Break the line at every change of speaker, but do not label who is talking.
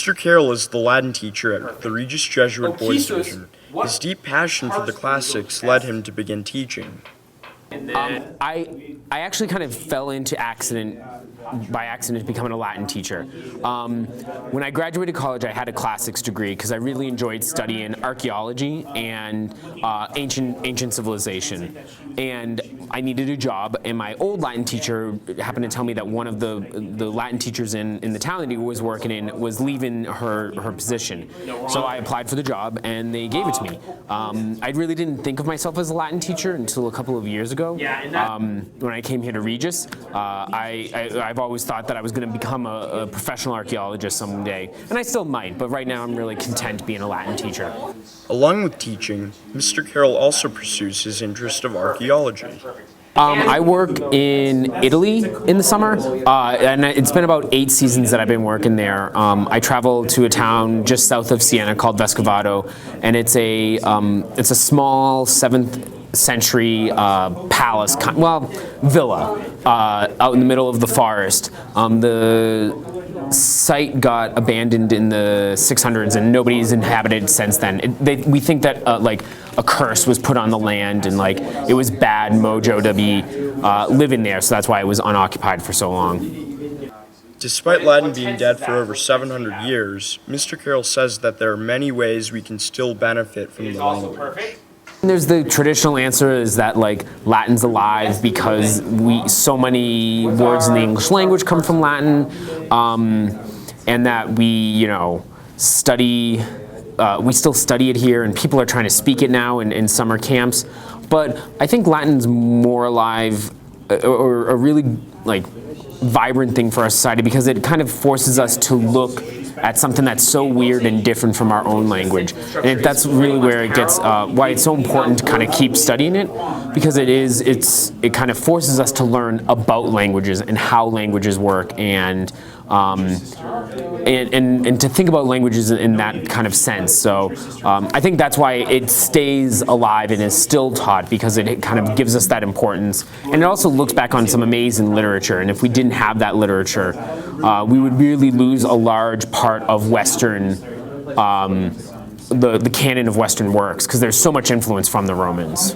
Mr. Carroll is the Latin teacher at the Regis Jesuit Boys Division. His deep passion for the classics led him to begin teaching.
I actually kind of fell into by accident becoming a Latin teacher. When I graduated college, I had a classics degree because I really enjoyed studying archaeology and ancient civilization. And I needed a job, and my old Latin teacher happened to tell me that one of the Latin teachers in the town that he was working in was leaving her position. So I applied for the job, and they gave it to me. I really didn't think of myself as a Latin teacher until a couple of years ago. When I came here to Regis, I've always thought that I was going to become a professional archaeologist someday, and I still might, but right now I'm really content being a Latin teacher.
Along with teaching, Mr. Carroll also pursues his interest of archaeology.
I work in Italy in the summer, and it's been about 8 seasons that I've been working there. I travel to a town just south of Siena called Vescovato, and it's a small 7th century palace, villa out in the middle of the forest. The site got abandoned in the 600s, and nobody's inhabited since then. We think that like a curse was put on the land, and like it was bad mojo to be living there, so that's why it was unoccupied for so long.
Despite Latin being dead for over 700 years, Mr. Carroll says that there are many ways we can still benefit from the language.
There's the traditional answer is that like Latin's alive because so many words in the English language come from Latin, and that we still study it here, and people are trying to speak it now in summer camps. But I think Latin's more alive, or a really like vibrant thing for our society, because it kind of forces us to look at something that's so weird and different from our own language. And that's really where it gets, why it's so important to kind of keep studying it, because it kind of forces us to learn about languages and how languages work, and to think about languages in that kind of sense. So I think that's why it stays alive and is still taught, because it kind of gives us that importance. And it also looks back on some amazing literature, and if we didn't have that literature, we would really lose a large part of Western, the canon of Western works, because there's so much influence from the Romans.